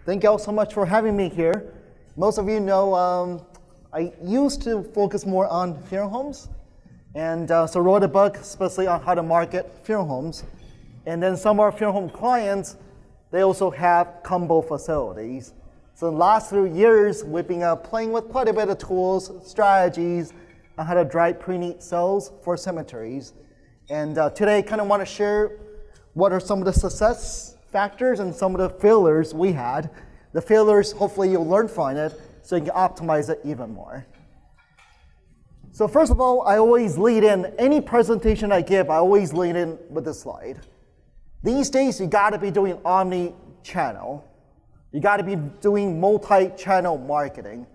Thank you all so much for having me here. Most of you know I used to focus more on funeral homes, and so wrote a book especially on how to market funeral homes. And then some of our funeral home clients, they also have combo facilities. So in the last few years, we've been playing with quite a bit of tools, strategies on how to drive pre-need sales for cemeteries. And today I kind of want to share what are some of the success factors and some of the failures we had. The failures, hopefully you'll learn from it so you can optimize it even more. So first of all, I always lead in, any presentation I give, I always lead in with this slide. These days, you gotta be doing omni-channel. You gotta be doing multi-channel marketing.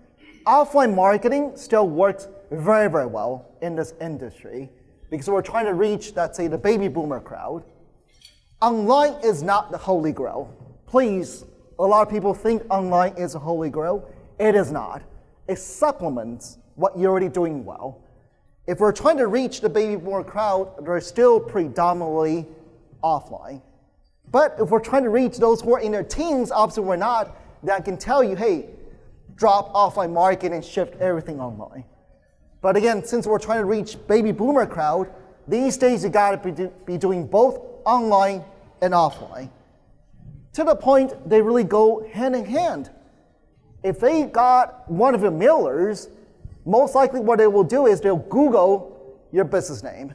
Offline marketing still works very, very well in this industry because we're trying to reach, let's say, the baby boomer crowd. Online is not the holy grail. Please, a lot of people think online is a holy grail. It is not. It supplements what you're already doing well. If we're trying to reach the baby boomer crowd, they're still predominantly offline. But if we're trying to reach those who are in their teens, obviously we're not, then I can tell you, hey, drop offline marketing and shift everything online. But again, since we're trying to reach baby boomer crowd, these days you gotta be doing both online and offline. To the point, they really go hand in hand. If they got one of your mailers, most likely what they will do is they'll Google your business name.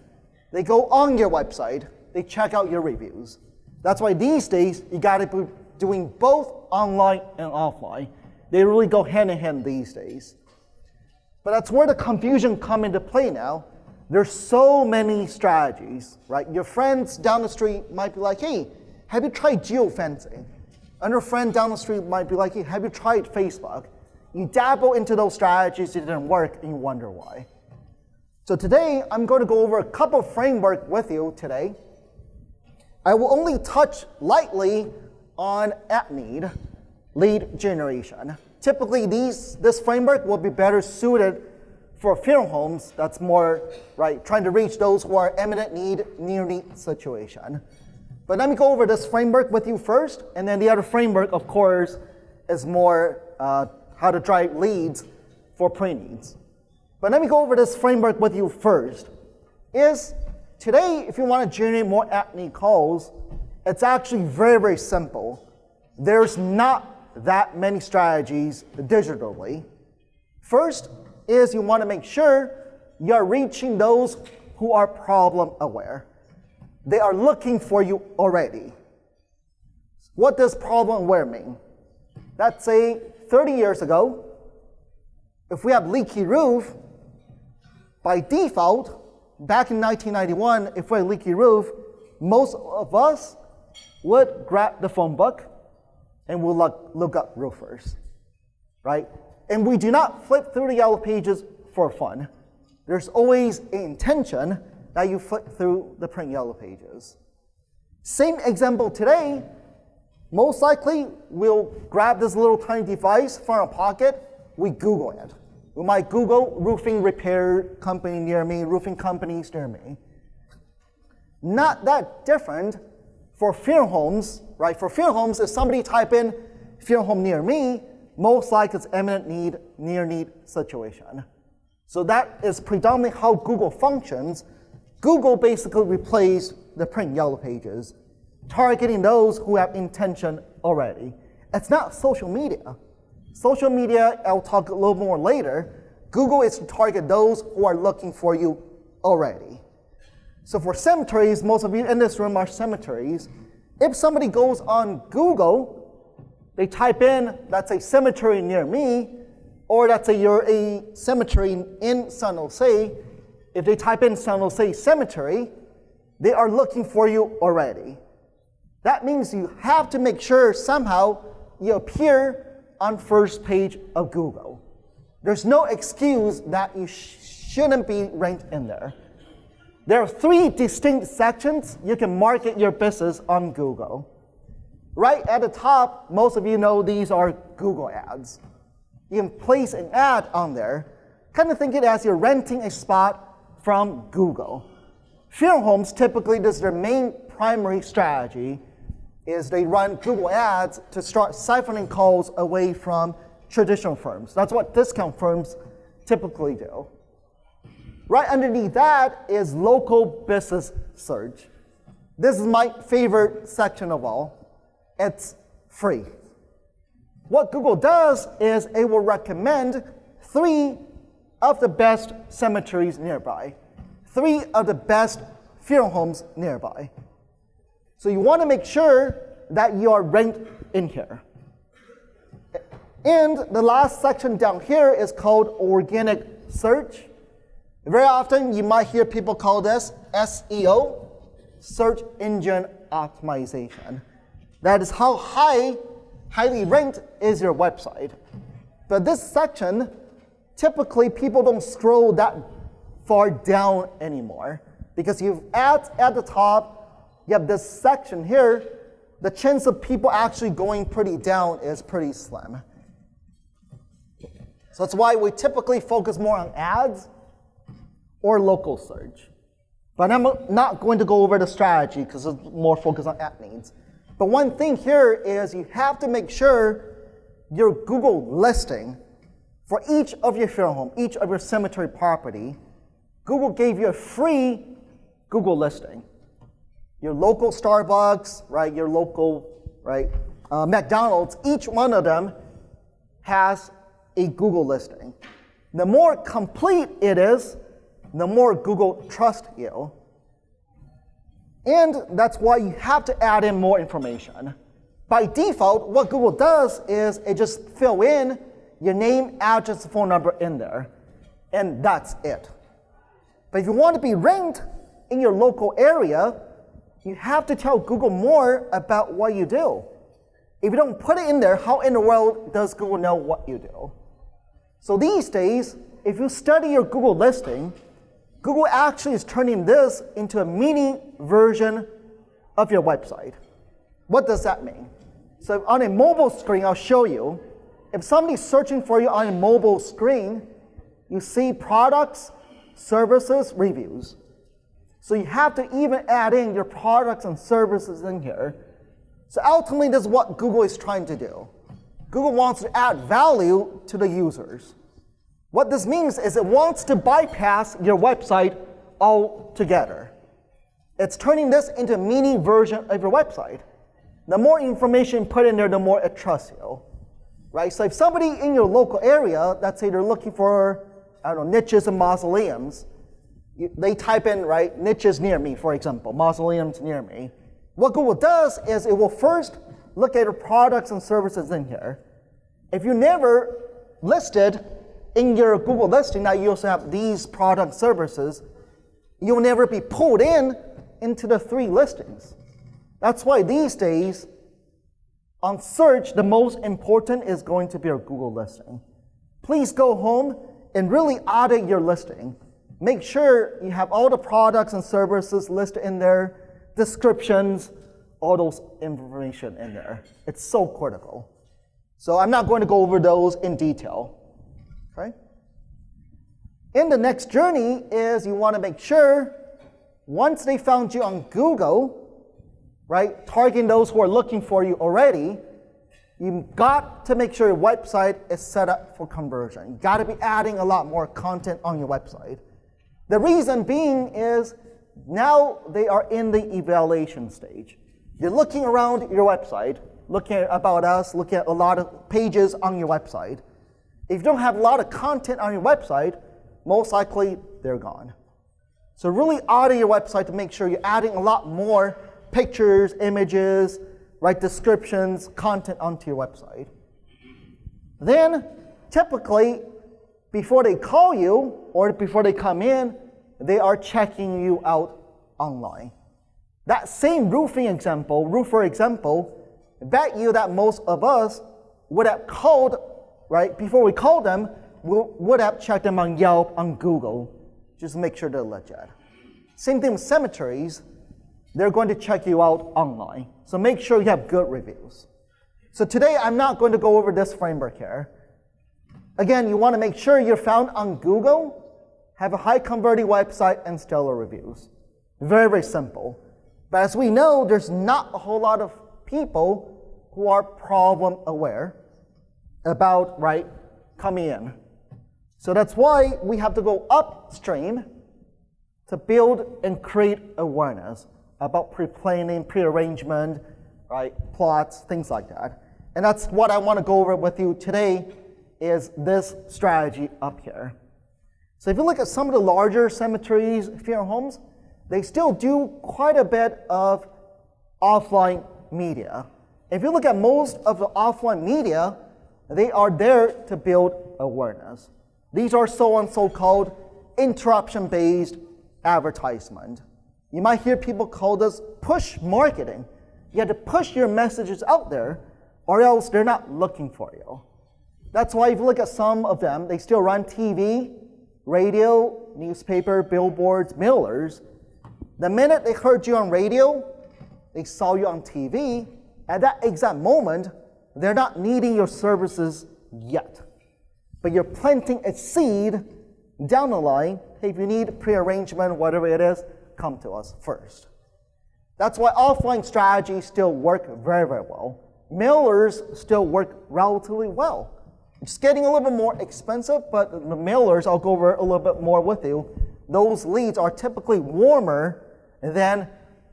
They go on your website, they check out your reviews. That's why these days, you gotta be doing both online and offline. They really go hand in hand these days. But that's where the confusion come into play now. There's so many strategies, right? Your friends down the street might be like, hey, have you tried geofencing? Another friend down the street might be like, hey, have you tried Facebook? You dabble into those strategies, it didn't work, and you wonder why. So today, I'm going to go over a couple of frameworks with you today. I will only touch lightly on at-need lead generation. Typically, this framework will be better suited for funeral homes that's more, right, trying to reach those who are imminent need, near need situation. But let me go over this framework with you first, and then the other framework, of course, is more how to drive leads for pre-needs. But let me go over this framework with you first. Today, if you want to generate more at-need calls, it's actually very, very simple. There's not that many strategies digitally. First is you want to make sure you're reaching those who are problem aware. They are looking for you already. What does problem aware mean? Let's say 30 years ago, if we have leaky roof, by default, back in 1991, if we had a leaky roof, most of us would grab the phone book and we'll look up roofers, right? And we do not flip through the yellow pages for fun. There's always an intention that you flip through the print yellow pages. Same example today, most likely we'll grab this little tiny device from our pocket, we Google it. We might Google roofing repair company near me, roofing companies near me. Not that different for funeral homes, right? For funeral homes, if somebody type in funeral home near me, most likely it's imminent need, near need situation. So that is predominantly how Google functions. Google basically replaced the print yellow pages, targeting those who have intention already. It's not social media. Social media, I'll talk a little more later. Google is to target those who are looking for you already. So for cemeteries, most of you in this room are cemeteries. If somebody goes on Google, they type in, let's say, cemetery near me, or let's say you're a cemetery in San Jose. If they type in San Jose cemetery, they are looking for you already. That means you have to make sure somehow you appear on first page of Google. There's no excuse that you shouldn't be ranked in there. There are 3 distinct sections you can market your business on Google. Right at the top, most of you know these are Google ads. You can place an ad on there. Kind of think it as you're renting a spot from Google. Funeral homes, typically, this is their main primary strategy is they run Google Ads to start siphoning calls away from traditional firms. That's what discount firms typically do. Right underneath that is local business search. This is my favorite section of all. It's free. What Google does is it will recommend 3 of the best cemeteries nearby, 3 of the best funeral homes nearby. So you want to make sure that you are ranked in here. And the last section down here is called organic search. Very often you might hear people call this SEO, search engine optimization. That is how highly ranked is your website. But this section, typically people don't scroll that far down anymore because you have ads at the top, you have this section here, the chance of people actually going pretty down is pretty slim. So that's why we typically focus more on ads or local search. But I'm not going to go over the strategy because it's more focused on ad needs. But one thing here is you have to make sure your Google listing for each of your funeral home, each of your cemetery property, Google gave you a free Google listing. Your local Starbucks, right? Your local, right? McDonald's, each one of them has a Google listing. The more complete it is, the more Google trusts you. And that's why you have to add in more information. By default, what Google does is it just fill in your name, address, phone number in there, and that's it. But if you want to be ranked in your local area, you have to tell Google more about what you do. If you don't put it in there, how in the world does Google know what you do? So these days, if you study your Google listing, Google actually is turning this into a mini version of your website. What does that mean? So on a mobile screen, I'll show you. If somebody's searching for you on a mobile screen, you see products, services, reviews. So you have to even add in your products and services in here. So ultimately, this is what Google is trying to do. Google wants to add value to the users. What this means is it wants to bypass your website altogether. It's turning this into a mini version of your website. The more information you put in there, the more it trusts you. Right? So if somebody in your local area, let's say they're looking for, I don't know, niches and mausoleums, they type in, right, niches near me, for example, mausoleums near me. What Google does is it will first look at the products and services in here. If you never listed in your Google listing that you also have these product services, you'll never be pulled into the 3 listings. That's why these days, on search, the most important is going to be your Google listing. Please go home and really audit your listing. Make sure you have all the products and services listed in there, descriptions, all those information in there. It's so critical. So I'm not going to go over those in detail. Okay? In the next journey is you want to make sure once they found you on Google, right, targeting those who are looking for you already, you've got to make sure your website is set up for conversion. You've got to be adding a lot more content on your website. The reason being is now they are in the evaluation stage. You're looking around your website, looking at About Us, looking at a lot of pages on your website. If you don't have a lot of content on your website, most likely they're gone. So really audit your website to make sure you're adding a lot more pictures, images, right, descriptions, content onto your website. Then, typically, before they call you or before they come in, they are checking you out online. That same roofer example, bet you that most of us would have called, right, before we called them, we would have checked them on Yelp, on Google, just to make sure they're legit. Same thing with cemeteries. They're going to check you out online. So make sure you have good reviews. So today, I'm not going to go over this framework here. Again, you want to make sure you're found on Google, have a high converting website, and stellar reviews. Very, very simple. But as we know, there's not a whole lot of people who are problem aware about, coming in. So that's why we have to go upstream to build and create awareness about pre-planning, pre-arrangement, plots, things like that. And that's what I want to go over with you today is this strategy up here. So if you look at some of the larger cemeteries, funeral homes, they still do quite a bit of offline media. If you look at most of the offline media, they are there to build awareness. These are so-called interruption-based advertisement. You might hear people call this push marketing. You have to push your messages out there, or else they're not looking for you. That's why if you look at some of them, they still run TV, radio, newspaper, billboards, mailers. The minute they heard you on radio, they saw you on TV, at that exact moment, they're not needing your services yet. But you're planting a seed down the line. Hey, if you need pre-arrangement, whatever it is, come to us first. That's why offline strategies still work very, very well. Mailers still work relatively well. It's getting a little bit more expensive, but the mailers, I'll go over a little bit more with you. Those leads are typically warmer than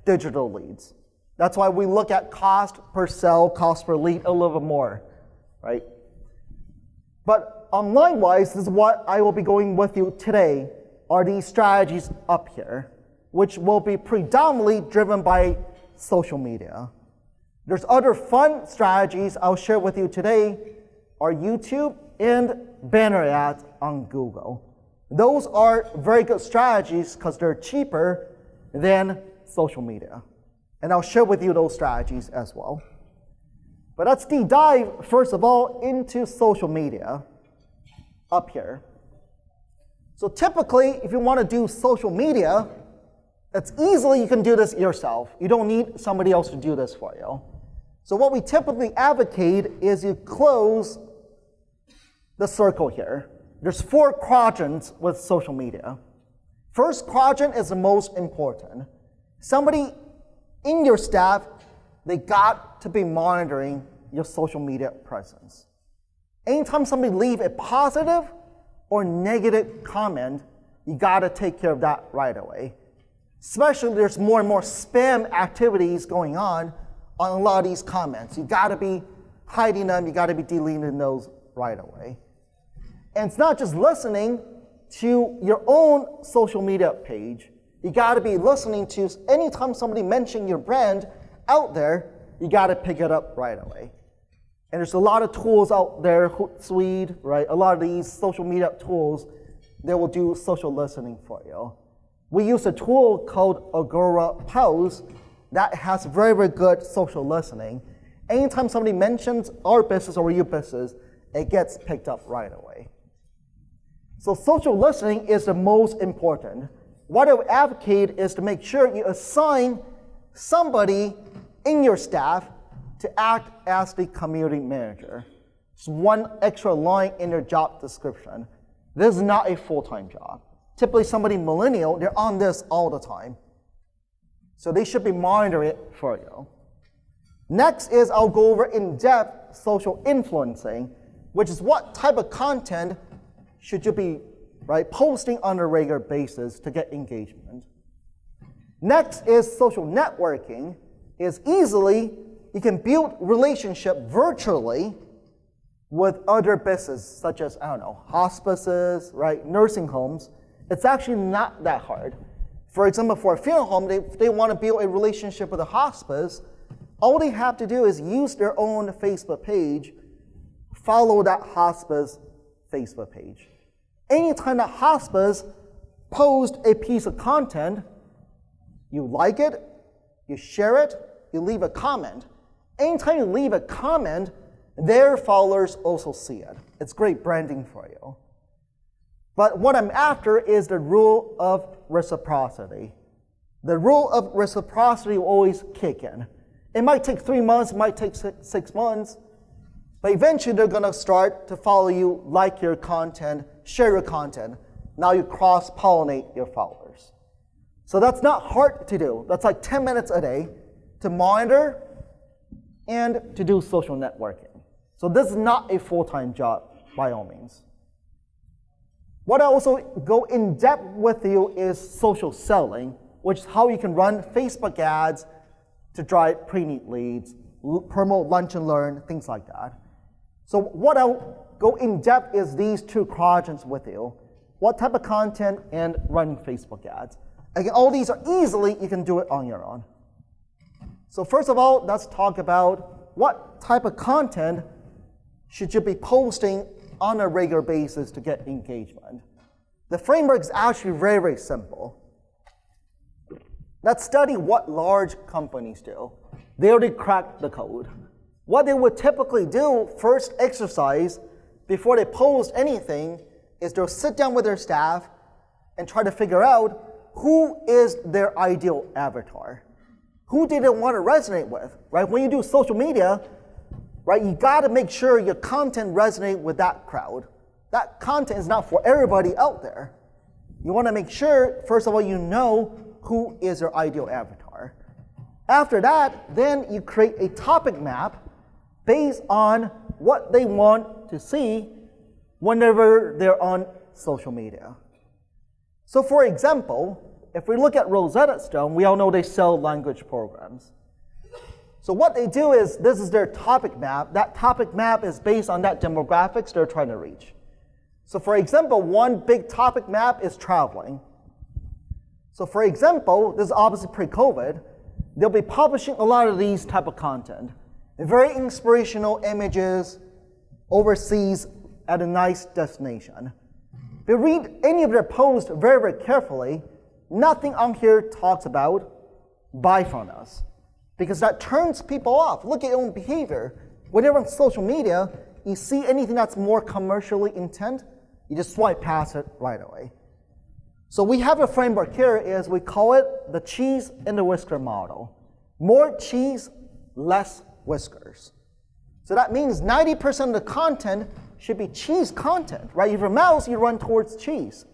digital leads. That's why we look at cost per sell, cost per lead a little bit more, But online-wise, this is what I will be going with you today, are these strategies up here, which will be predominantly driven by social media. There's other fun strategies I'll share with you today, are YouTube and banner ads on Google. Those are very good strategies because they're cheaper than social media. And I'll share with you those strategies as well. But let's deep dive, first of all, into social media up here. So typically, if you want to do social media, it's easily you can do this yourself. You don't need somebody else to do this for you. So what we typically advocate is you close the circle here. There's 4 quadrants with social media. First quadrant is the most important. Somebody in your staff, they got to be monitoring your social media presence. Anytime somebody leave a positive or negative comment, you got to take care of that right away. Especially there's more and more spam activities going on a lot of these comments. You got to be hiding them, you got to be deleting those right away. And it's not just listening to your own social media page. You got to be listening to anytime somebody mentions your brand out there, you got to pick it up right away. And there's a lot of tools out there, Hootsuite, a lot of these social media tools that will do social listening for you. We use a tool called Agora Pulse that has very, very good social listening. Anytime somebody mentions our business or your business, it gets picked up right away. So social listening is the most important. What I would advocate is to make sure you assign somebody in your staff to act as the community manager. It's one extra line in their job description. This is not a full-time job. Typically somebody millennial, they're on this all the time. So they should be monitoring it for you. Next is I'll go over in-depth social influencing, which is what type of content should you be posting on a regular basis to get engagement. Next is social networking. Is easily you can build relationship virtually with other businesses such as, hospices, nursing homes. It's actually not that hard. For example, for a funeral home, they want to build a relationship with a hospice. All they have to do is use their own Facebook page, follow that hospice Facebook page. Anytime that hospice posts a piece of content, you like it, you share it, you leave a comment. Anytime you leave a comment, their followers also see it. It's great branding for you. But what I'm after is the rule of reciprocity. The rule of reciprocity will always kick in. It might take 3 months, it might take 6 months, but eventually they're going to start to follow you, like your content, share your content. Now you cross-pollinate your followers. So that's not hard to do. That's like 10 minutes a day to monitor and to do social networking. So this is not a full-time job by all means. What I also go in depth with you is social selling, which is how you can run Facebook ads to drive pre-need leads, promote lunch and learn, things like that. So what I'll go in depth is these two quadrants with you. What type of content and running Facebook ads. Again, all these are easily, you can do it on your own. So first of all, let's talk about what type of content should you be posting on a regular basis to get engagement. The framework is actually very, very simple. Let's study what large companies do. They already cracked the code. What they would typically do, first exercise, before they post anything, is they'll sit down with their staff and try to figure out who is their ideal avatar. Who do they want to resonate with, right? When you do social media, right, you got to make sure your content resonates with that crowd. That content is not for everybody out there. You want to make sure, first of all, you know who is your ideal avatar. After that, then you create a topic map based on what they want to see whenever they're on social media. So for example, if we look at Rosetta Stone, we all know they sell language programs. So what they do is, this is their topic map. That topic map is based on that demographics they're trying to reach. So for example, one big topic map is traveling. So for example, this is obviously pre-COVID, they'll be publishing a lot of these type of content. Very inspirational images overseas at a nice destination. If you read any of their posts very, very carefully, nothing on here talks about buy from us, because that turns people off. Look at your own behavior. Whenever on social media, you see anything that's more commercially intent, you just swipe past it right away. So we have a framework here, is we call it the cheese and the whisker model. More cheese, less whiskers. So that means 90% of the content should be cheese content, right? If you're a mouse, you run towards cheese.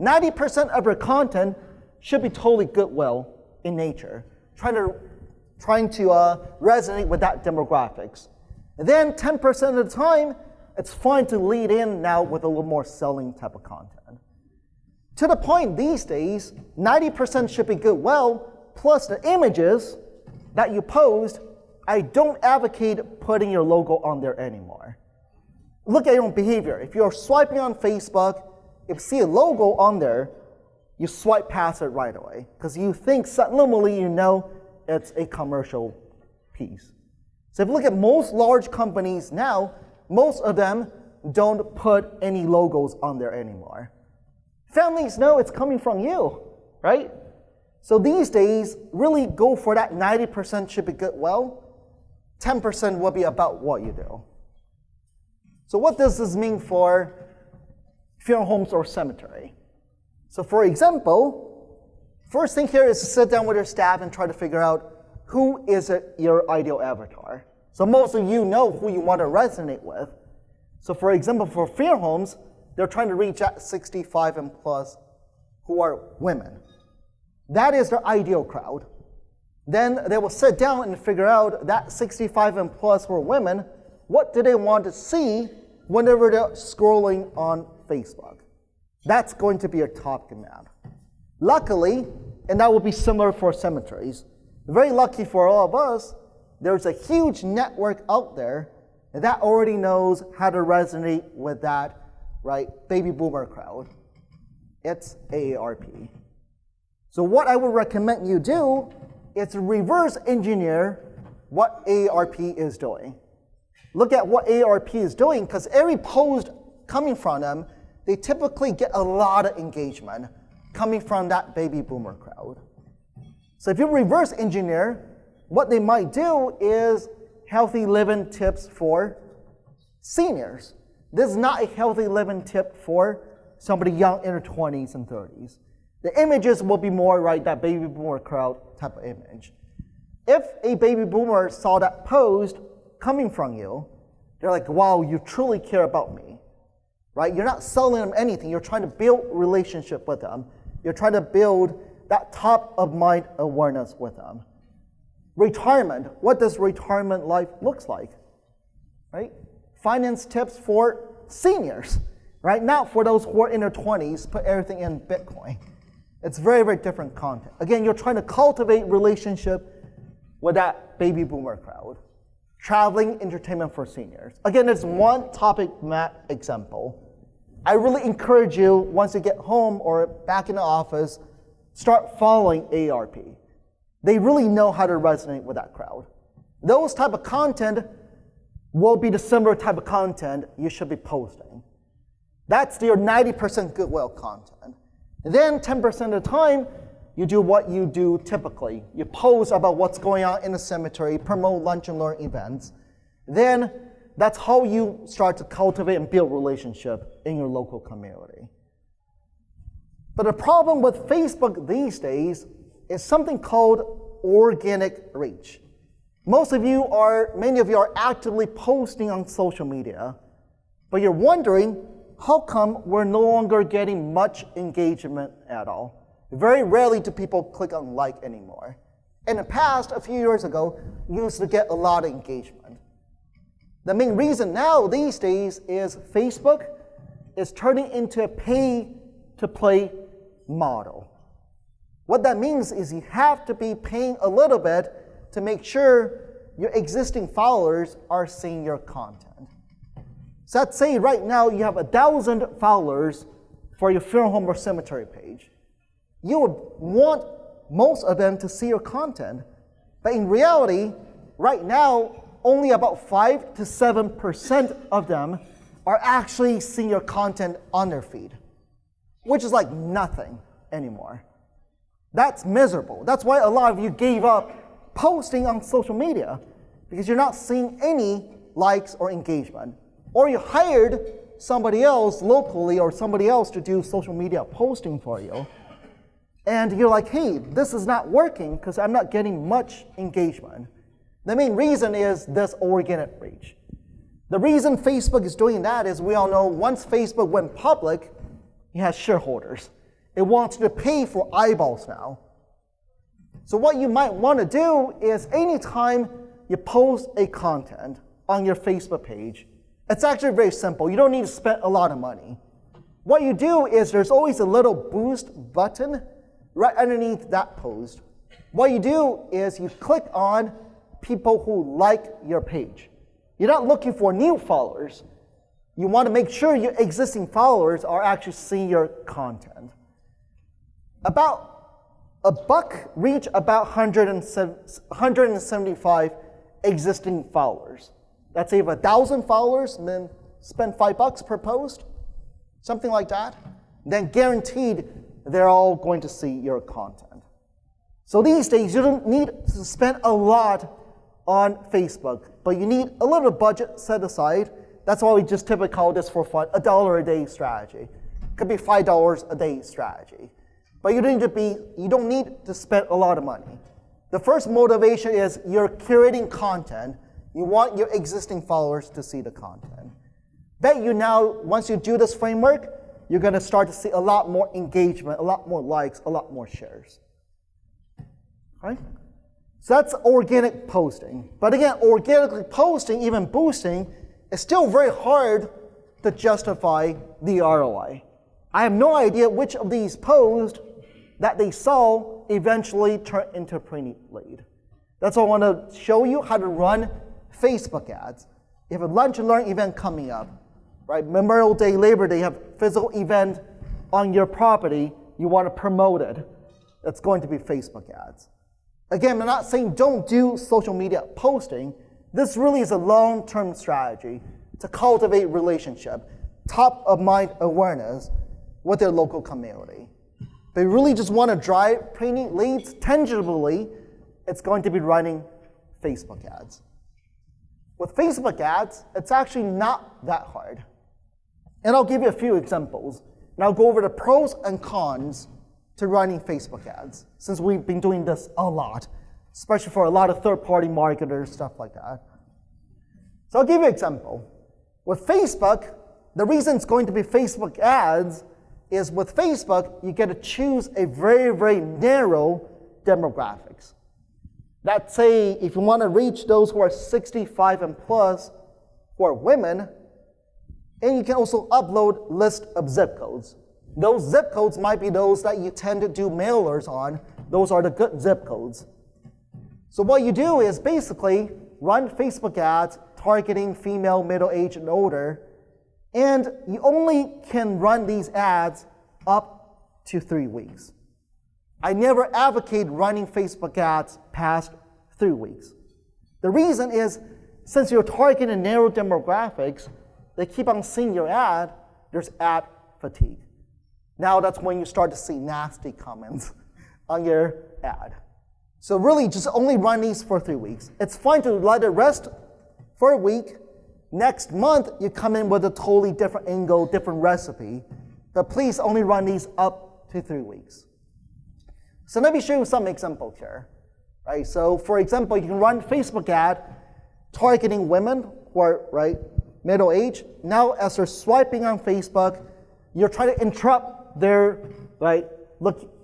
90% of your content should be totally goodwill in nature, trying to resonate with that demographics. And then 10% of the time, it's fine to lead in now with a little more selling type of content. To the point these days, 90% should be goodwill, plus the images that you post, I don't advocate putting your logo on there anymore. Look at your own behavior. If you're swiping on Facebook, if you see a logo on there, you swipe past it right away, because you think subliminally you know it's a commercial piece. So if you look at most large companies now, most of them don't put any logos on there anymore. Families know it's coming from you, right? So these days, really go for that 90% should be goodwill, 10% will be about what you do. So what does this mean for funeral homes or cemetery? So for example, first thing here is to sit down with your staff and try to figure out who is your ideal avatar. So most of you know who you want to resonate with. So for example, for funeral homes, they're trying to reach at 65 and plus who are women. That is their ideal crowd. Then they will sit down and figure out that 65 and plus who are women, what do they want to see whenever they're scrolling on Facebook? That's going to be your topic map. Luckily, and that will be similar for cemeteries, very lucky for all of us, there's a huge network out there that already knows how to resonate with that, right, baby boomer crowd. It's AARP. So what I would recommend you do is reverse engineer what AARP is doing. Look at what AARP is doing, because every post coming from them, they typically get a lot of engagement coming from that baby boomer crowd. So if you reverse engineer, what they might do is healthy living tips for seniors. This is not a healthy living tip for somebody young in their 20s and 30s. The images will be more, right, that baby boomer crowd type of image. If a baby boomer saw that post coming from you, they're like, wow, you truly care about me, right? You're not selling them anything. You're trying to build relationship with them. You're trying to build that top of mind awareness with them. Retirement. What does retirement life looks like? Right? Finance tips for seniors. Right? Not for those who are in their 20s, put everything in Bitcoin. It's very, very different content. Again, you're trying to cultivate relationship with that baby boomer crowd. Traveling entertainment for seniors. Again, it's one topic map example. I really encourage you, once you get home or back in the office, start following AARP. They really know how to resonate with that crowd. Those type of content will be the similar type of content you should be posting. That's your 90% goodwill content. And then 10% of the time, you do what you do typically. You post about what's going on in the cemetery, promote lunch and learn events. Then that's how you start to cultivate and build relationship in your local community. But the problem with Facebook these days is something called organic reach. Many of you are actively posting on social media, but you're wondering, how come we're no longer getting much engagement at all? Very rarely do people click on like anymore. In the past, a few years ago, you used to get a lot of engagement. The main reason now these days is Facebook is turning into a pay-to-play model. What that means is you have to be paying a little bit to make sure your existing followers are seeing your content. So let's say right now you have 1,000 followers for your funeral home or cemetery page. You would want most of them to see your content. But in reality, right now, only about 5 to 7% of them are actually seeing your content on their feed, which is like nothing anymore. That's miserable. That's why a lot of you gave up posting on social media, because you're not seeing any likes or engagement. Or you hired somebody else locally or somebody else to do social media posting for you. And you're like, hey, this is not working because I'm not getting much engagement. The main reason is this organic reach. The reason Facebook is doing that is we all know once Facebook went public, it has shareholders. It wants to pay for eyeballs now. So what you might want to do is anytime you post a content on your Facebook page, it's actually very simple. You don't need to spend a lot of money. What you do is there's always a little boost button right underneath that post. What you do is you click on people who like your page. You're not looking for new followers. You want to make sure your existing followers are actually seeing your content. About a buck reach about 175 existing followers. Let's say if 1,000 followers, then spend $5 per post, something like that. Then guaranteed they're all going to see your content. So these days you don't need to spend a lot on Facebook, but you need a little budget set aside. That's why we just typically call this for fun, $1 a day strategy. It could be $5 a day strategy. But you don't need to spend a lot of money. The first motivation is you're curating content. You want your existing followers to see the content. Bet you now, once you do this framework, you're going to start to see a lot more engagement, a lot more likes, a lot more shares. Right? So that's organic posting. But again, organically posting, even boosting, is still very hard to justify the ROI. I have no idea which of these posts that they saw eventually turn into a pretty lead. That's why I want to show you how to run Facebook ads. You have a lunch and learn event coming up, right? Memorial Day, Labor Day, you have physical event on your property, you want to promote it. That's going to be Facebook ads. Again, I'm not saying don't do social media posting. This really is a long-term strategy to cultivate relationship, top of mind awareness with their local community. They really just want to drive pretty leads tangibly, it's going to be running Facebook ads. With Facebook ads, it's actually not that hard. And I'll give you a few examples. And I'll go over the pros and cons to running Facebook ads, since we've been doing this a lot, especially for a lot of third-party marketers, stuff like that. So I'll give you an example. With Facebook, the reason it's going to be Facebook ads is with Facebook, you get to choose a very, very narrow demographics. Let's say if you want to reach those who are 65 and plus, who are women, and you can also upload list of zip codes. Those zip codes might be those that you tend to do mailers on. Those are the good zip codes. So what you do is basically run Facebook ads targeting female, middle-aged, and older, and you only can run these ads up to 3 weeks. I never advocate running Facebook ads past 3 weeks. The reason is, since you're targeting narrow demographics, they keep on seeing your ad, there's ad fatigue. Now that's when you start to see nasty comments on your ad. So really, just only run these for 3 weeks. It's fine to let it rest for a week. Next month, you come in with a totally different angle, different recipe. But please only run these up to 3 weeks. So let me show you some examples here. Right? So for example, you can run Facebook ad targeting women who are middle age. Now as they're swiping on Facebook, you're trying to interrupt their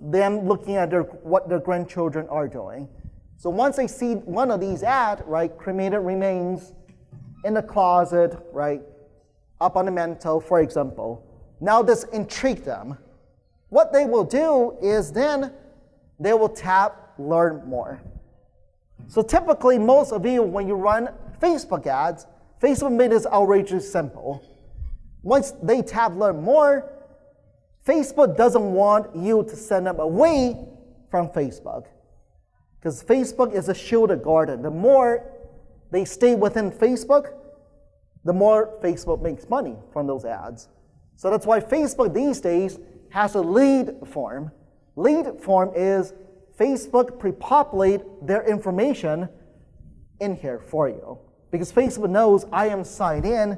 them looking at what their grandchildren are doing. So once they see one of these ads, cremated remains in the closet, up on the mantle, for example, now this intrigued them. What they will do is then they will tap learn more. So typically, most of you, when you run Facebook ads, Facebook made this outrageously simple. Once they tap learn more, Facebook doesn't want you to send them away from Facebook. Because Facebook is a shielded garden. The more they stay within Facebook, the more Facebook makes money from those ads. So that's why Facebook these days has a lead form. Lead form is Facebook pre-populate their information in here for you. Because Facebook knows I am signed in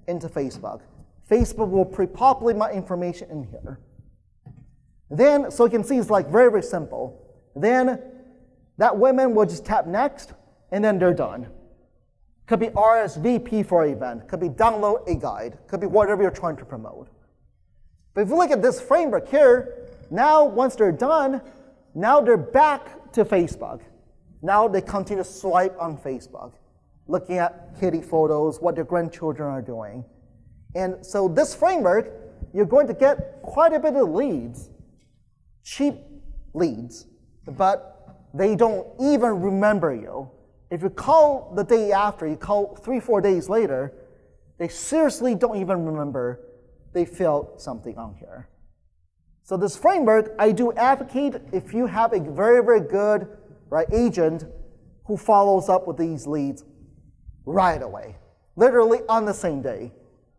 into Facebook. Facebook will pre-populate my information in here. Then, so you can see it's very, very simple. Then that woman will just tap next, and then they're done. Could be RSVP for an event, could be download a guide, could be whatever you're trying to promote. But if you look at this framework here, now once they're done, now they're back to Facebook. Now they continue to swipe on Facebook, looking at kitty photos, what their grandchildren are doing. And so this framework, you're going to get quite a bit of leads, cheap leads, but they don't even remember you. If you call the day after, you call 3-4 days later, they seriously don't even remember they filled something on here. So this framework, I do advocate if you have a very, very good agent who follows up with these leads right away, literally on the same day,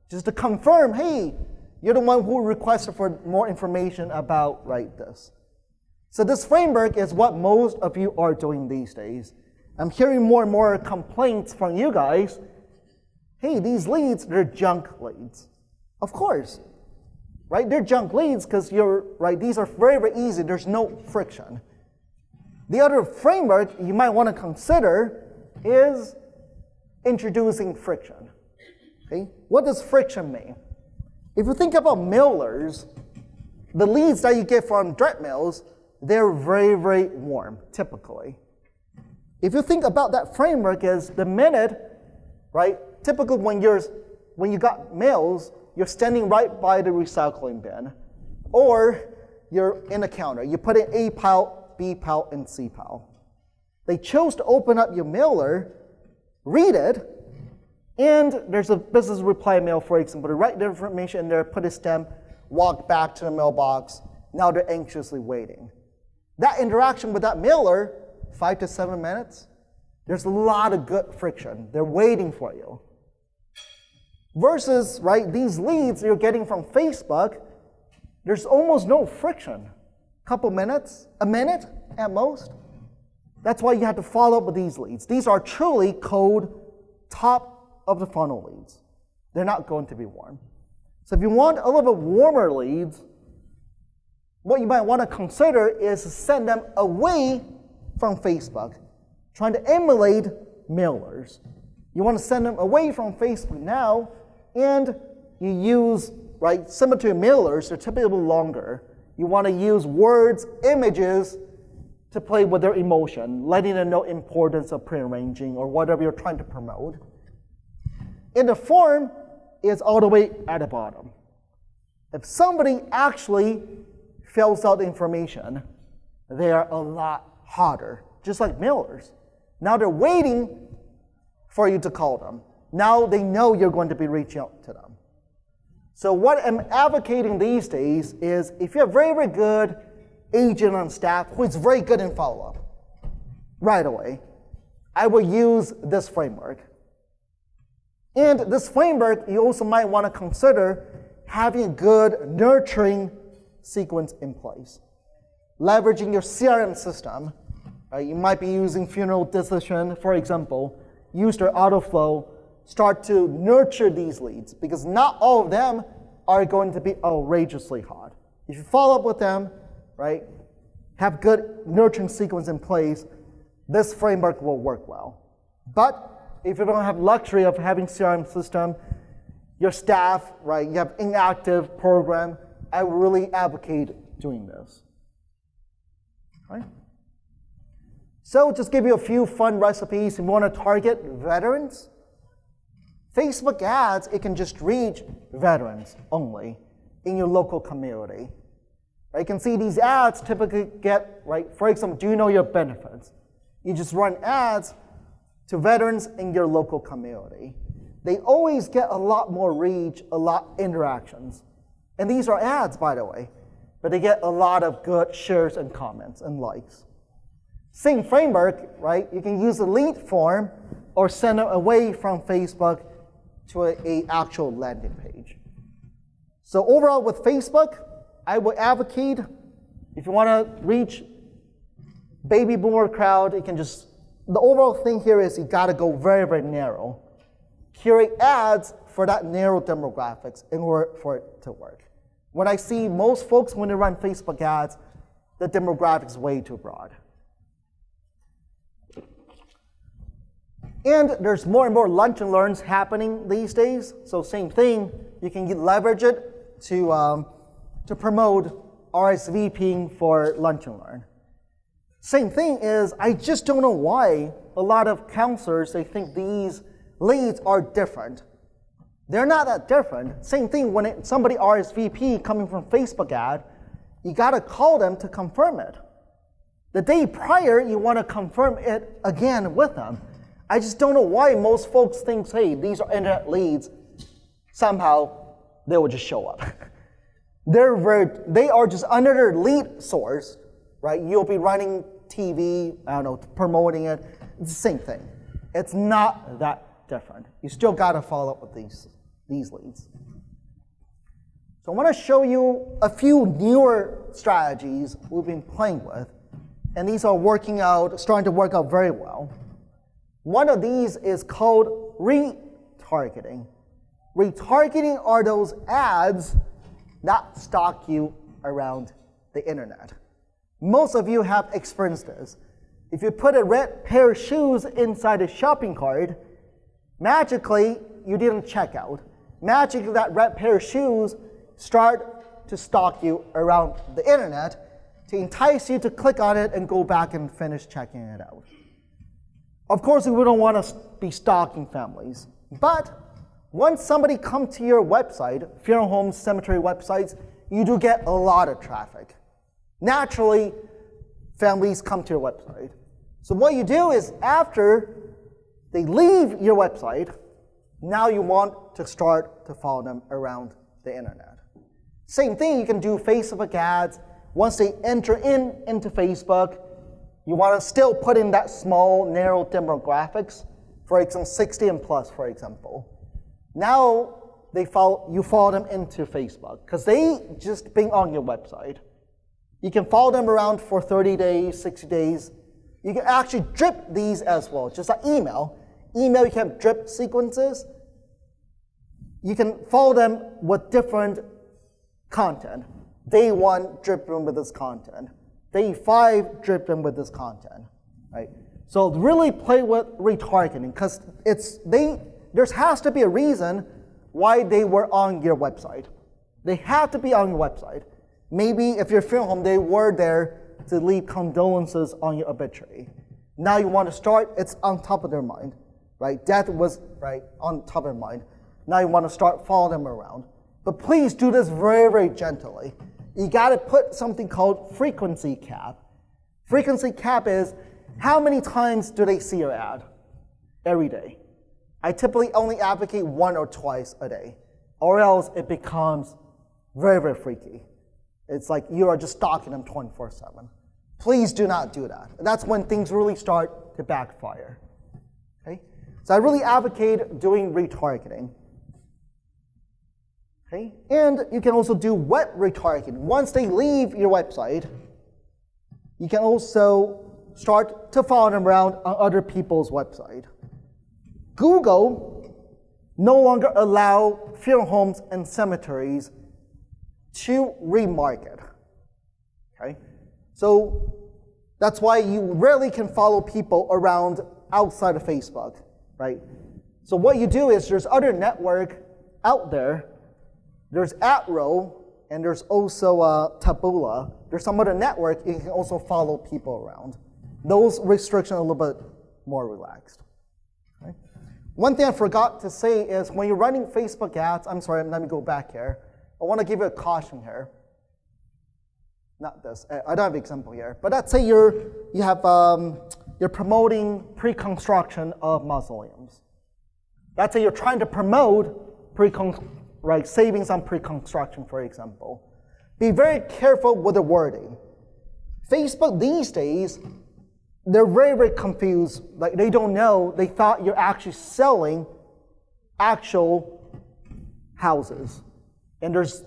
just to confirm, hey, you're the one who requested for more information about this. So this framework is what most of you are doing these days. I'm hearing more and more complaints from you guys. Hey, these leads, they're junk leads. Of course, They're junk leads because these are very, very easy. There's no friction. The other framework you might want to consider is introducing friction. Okay? What does friction mean? If you think about mailers, the leads that you get from direct mails, they're very, very warm, typically. If you think about that framework as the minute, typically when you got mails, you're standing right by the recycling bin, or you're in a counter. You put in A pile, B pile, and C pile. They chose to open up your mailer, read it, and there's a business reply mail, for example. They write the information in there, put a stamp, walk back to the mailbox. Now they're anxiously waiting. That interaction with that mailer, 5 to 7 minutes, there's a lot of good friction. They're waiting for you. Versus, these leads you're getting from Facebook, there's almost no friction. Couple minutes, a minute at most. That's why you have to follow up with these leads. These are truly cold, top of the funnel leads. They're not going to be warm. So if you want a little bit warmer leads, what you might want to consider is to send them away from Facebook, trying to emulate mailers. You want to send them away from Facebook now, and you use, similar to mailers, they're typically longer. You want to use words, images to play with their emotion, letting them know importance of prearranging or whatever you're trying to promote. In the form is all the way at the bottom. If somebody actually fills out information, they are a lot hotter, just like mailers. Now they're waiting for you to call them. Now they know you're going to be reaching out to them. So what I'm advocating these days is if you have a very, very good agent on staff who is very good in follow-up, right away, I will use this framework. And this framework, you also might want to consider having a good nurturing sequence in place. Leveraging your CRM system. You might be using funeral decision, for example. Use their autoflow. Start to nurture these leads because not all of them are going to be outrageously hot. If you follow up with them, right, have good nurturing sequence in place, this framework will work well. But if you don't have luxury of having CRM system, your staff, right, you have inactive program, I really advocate doing this. Right? So just give you a few fun recipes. If you want to target veterans, Facebook ads, it can just reach veterans only in your local community. Right? You can see these ads typically get, right, for example, do you know your benefits? You just run ads to veterans in your local community. They always get a lot more reach, a lot interactions. And these are ads, by the way, but they get a lot of good shares and comments and likes. Same framework, right? You can use a lead form or send them away from Facebook to an actual landing page. So overall with Facebook, I would advocate, if you want to reach baby boomer crowd, you can just, the overall thing here is you got to go very, very narrow. Curate ads for that narrow demographics in order for it to work. What I see most folks when they run Facebook ads, the demographics way too broad. And there's more and more lunch and learns happening these days. So same thing, you can leverage it to promote RSVPing for lunch and learn. Same thing is, I just don't know why a lot of counselors, they think these leads are different. They're not that different. Same thing when somebody RSVP coming from Facebook ad, you got to call them to confirm it. The day prior, you want to confirm it again with them. I just don't know why most folks think, hey, these are internet leads. Somehow, they will just show up. They are just under their lead source, right? You'll be running TV, I don't know, promoting it. It's the same thing. It's not that different. You still got to follow up with these leads. So I want to show you a few newer strategies we've been playing with. And these are starting to work out very well. One of these is called retargeting. Retargeting are those ads that stalk you around the internet. Most of you have experienced this. If you put a red pair of shoes inside a shopping cart, magically you didn't check out. Magically that red pair of shoes start to stalk you around the internet to entice you to click on it and go back and finish checking it out. Of course, we don't want to be stalking families, but once somebody comes to your website, funeral homes, cemetery websites, you do get a lot of traffic. Naturally, families come to your website. So what you do is after they leave your website, now you want to start to follow them around the internet. Same thing, you can do Facebook ads. Once they enter into Facebook, you want to still put in that small, narrow demographics, for example, 60 and plus, for example. Now you follow them into Facebook because they just been on your website. You can follow them around for 30 days, 60 days. You can actually drip these as well, just like email. Email, you can have drip sequences. You can follow them with different content. Day 1, drip them with this content. Day 5, drip them with this content, right? So really play with retargeting because there has to be a reason why they were on your website. They have to be on your website. Maybe if you're a funeral home, they were there to leave condolences on your obituary. Now you want to start, it's on top of their mind, right? Death was right on top of their mind. Now you want to start following them around. But please do this very, very gently. You got to put something called frequency cap. Frequency cap is how many times do they see your ad every day? I typically only advocate 1 or twice a day, or else it becomes very, very freaky. It's like you are just stalking them 24/7. Please do not do that. That's when things really start to backfire. Okay? So I really advocate doing retargeting. Okay? And you can also do web retargeting. Once they leave your website, you can also start to follow them around on other people's website. Google no longer allow funeral homes and cemeteries to remarket. Okay? So that's why you rarely can follow people around outside of Facebook, right? So what you do is there's other network out there. There's AtRow, and there's also Taboola. There's some other network you can also follow people around. Those restrictions are a little bit more relaxed. Okay? One thing I forgot to say is when you're running Facebook ads, I'm sorry, let me go back here. I want to give you a caution here. Not this. I don't have an example here. But let's say you're promoting pre-construction of mausoleums. Let's say you're trying to promote savings on pre-construction, for example. Be very careful with the wording. Facebook these days, they're very, very confused. Like they don't know. They thought you're actually selling actual houses. And there's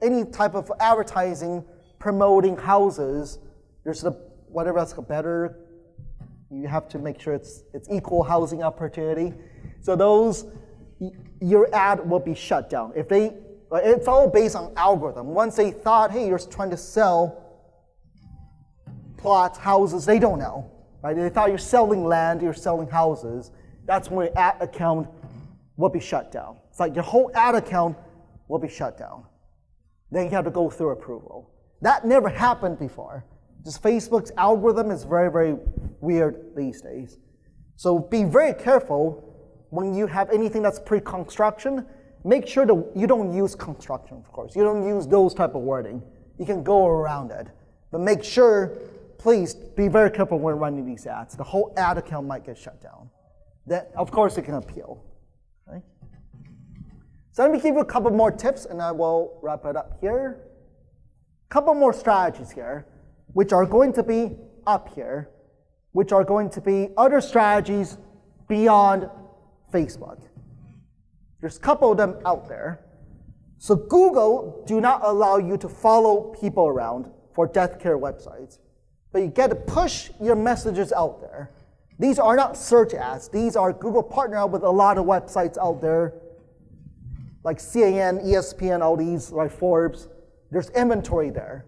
any type of advertising promoting houses. There's whatever that's better. You have to make sure it's equal housing opportunity. So your ad will be shut down. It's all based on algorithm. Once they thought, hey, you're trying to sell plots, houses, they don't know, right? They thought you're selling land, you're selling houses. That's when your ad account will be shut down. It's like your whole ad account will be shut down. Then you have to go through approval. That never happened before. Just Facebook's algorithm is very, very weird these days. So be very careful when you have anything that's pre-construction. Make sure that you don't use construction, of course. You don't use those type of wording. You can go around it. But make sure, please, be very careful when running these ads. The whole ad account might get shut down. Then, of course, you can appeal. Okay? So let me give you a couple more tips, and I will wrap it up here. A couple more strategies here, which are going to be up here, which are going to be other strategies beyond Facebook. There's a couple of them out there. So Google do not allow you to follow people around for death care websites, but you get to push your messages out there. These are not search ads. These are Google partner with a lot of websites out there, like CNN, ESPN, all these, like Forbes. There's inventory there.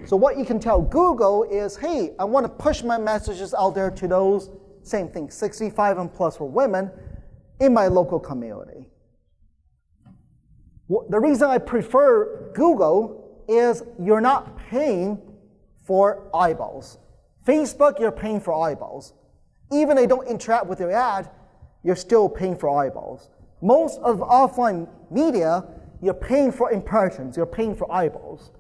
So what you can tell Google is, hey, I want to push my messages out there to those, same thing, 65 and plus for women in my local community. The reason I prefer Google is you're not paying for eyeballs. Facebook, you're paying for eyeballs. Even if they don't interact with your ad, you're still paying for eyeballs. Most of offline media, you're paying for impressions, you're paying for eyeballs.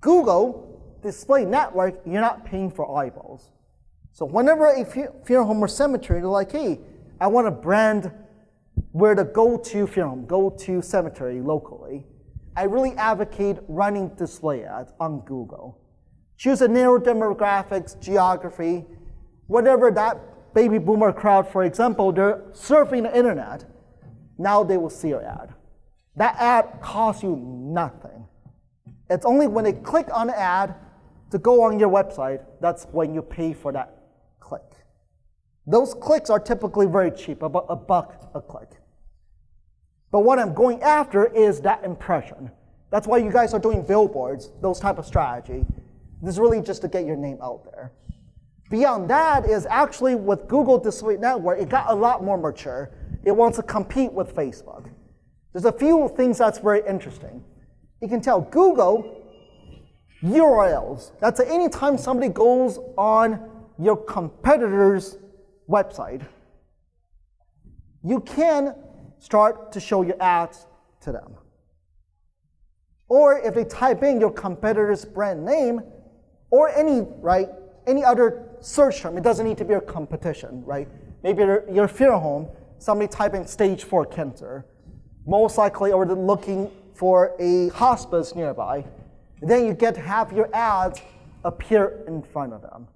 Google Display Network, you're not paying for eyeballs. So whenever a funeral home or cemetery, they're like, hey, I want to brand where to go-to funeral home, go-to cemetery locally, I really advocate running display ads on Google. Choose a narrow demographics, geography, whatever that baby boomer crowd, for example, they're surfing the internet. Now they will see your ad. That ad costs you nothing. It's only when they click on the ad to go on your website, that's when you pay for that click. Those clicks are typically very cheap, about $1 a click. But what I'm going after is that impression. That's why you guys are doing billboards, those type of strategy. This is really just to get your name out there. Beyond that is actually with Google Display Network, it got a lot more mature. It wants to compete with Facebook. There's a few things that's very interesting. You can tell Google URLs. That's anytime somebody goes on your competitor's website, you can start to show your ads to them. Or if they type in your competitor's brand name, or any other search term, it doesn't need to be your competition, right? Maybe your funeral home, somebody type in stage 4 cancer, most likely already looking for a hospice nearby. Then you get to have your ads appear in front of them.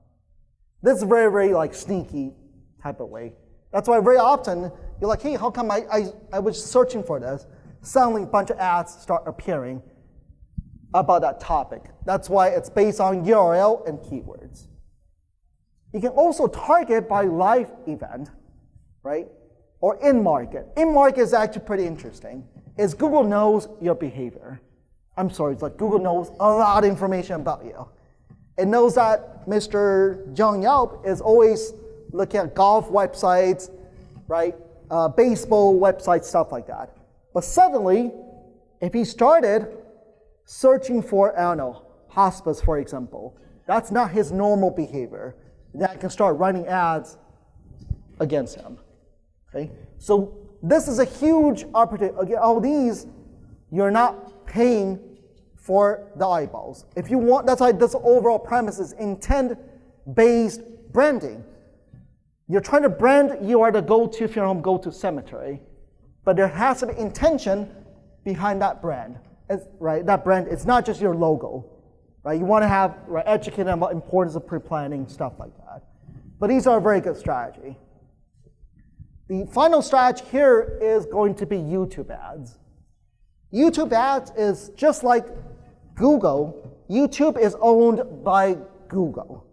This is very, very sneaky type of way. That's why very often you're like, hey, how come I was searching for this? Suddenly a bunch of ads start appearing about that topic. That's why it's based on URL and keywords. You can also target by live event, right? Or in-market. In-market is actually pretty interesting. Is Google knows your behavior. I'm sorry, it's like Google knows a lot of information about you. It knows that Mr. John Yelp is always looking at golf websites, right? Baseball websites, stuff like that. But suddenly, if he started searching for, I don't know, hospice, for example, that's not his normal behavior. Then I can start running ads against him. Okay? So this is a huge opportunity. Again, all these, you're not paying for the eyeballs. If you want, that's why this overall premise is intent-based branding. You're trying to brand, you are the go-to funeral home, go-to cemetery, but there has to be intention behind that brand. Right? That brand, it's not just your logo. Right? You want to have educate them about importance of pre-planning, stuff like that. But these are a very good strategy. The final strategy here is going to be YouTube ads. YouTube ads is just like Google. YouTube is owned by Google.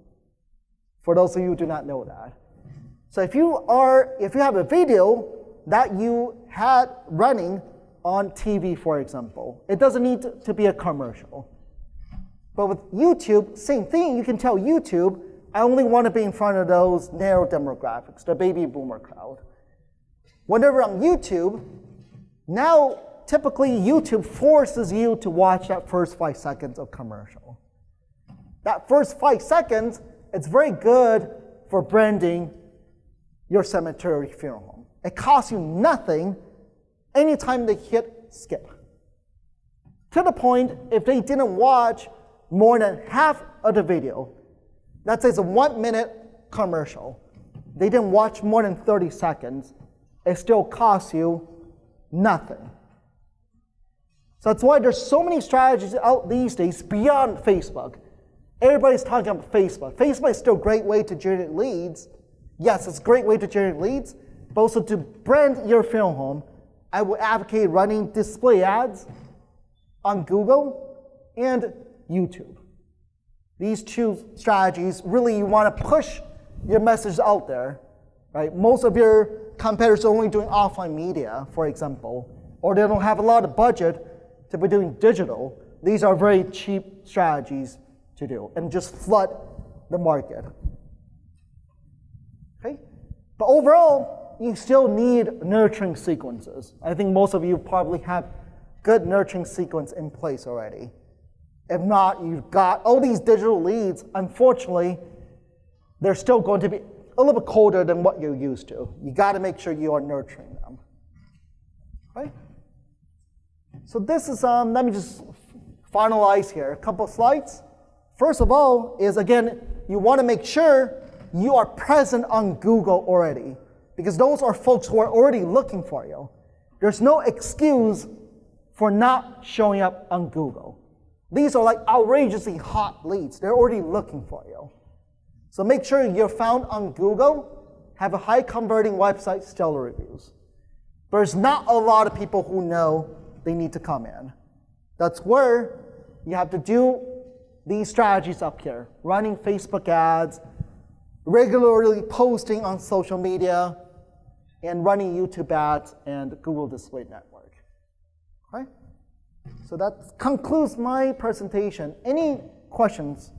For those of you who do not know that. So if you have a video that you had running on TV, for example, it doesn't need to be a commercial. But with YouTube, same thing. You can tell YouTube, I only want to be in front of those narrow demographics, the baby boomer crowd. Whenever on YouTube, now typically YouTube forces you to watch that first 5 seconds of commercial. That first 5 seconds, it's very good for branding your cemetery funeral home. It costs you nothing anytime they hit skip. To the point, if they didn't watch more than half of the video, let's say it's a 1 minute commercial, they didn't watch more than 30 seconds, it still costs you nothing. So that's why there's so many strategies out these days beyond Facebook. Everybody's talking about Facebook. Facebook is still a great way to generate leads. Yes, it's a great way to generate leads, but also to brand your funeral home. I would advocate running display ads on Google and YouTube. These two strategies, really you want to push your message out there, right? Most of your competitors are only doing offline media, for example, or they don't have a lot of budget to be doing digital. These are very cheap strategies to do and just flood the market. Okay? But overall, you still need nurturing sequences. I think most of you probably have good nurturing sequence in place already. If not, you've got all these digital leads. Unfortunately, they're still going to be a little bit colder than what you're used to. You got to make sure you are nurturing them. Right? So this is, let me just finalize here. A couple of slides. First of all is, again, you want to make sure you are present on Google already, because those are folks who are already looking for you. There's no excuse for not showing up on Google. These are like outrageously hot leads. They're already looking for you. So make sure you're found on Google, have a high converting website, stellar reviews. There's not a lot of people who know they need to come in. That's where you have to do these strategies up here. Running Facebook ads, regularly posting on social media, and running YouTube ads and Google Display Network. Okay? So that concludes my presentation. Any questions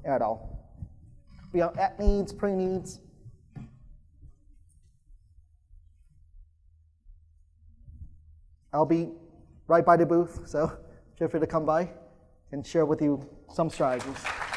at all? Beyond at needs, pre-needs? I'll be right by the booth, so feel free to come by. and share with you some strategies.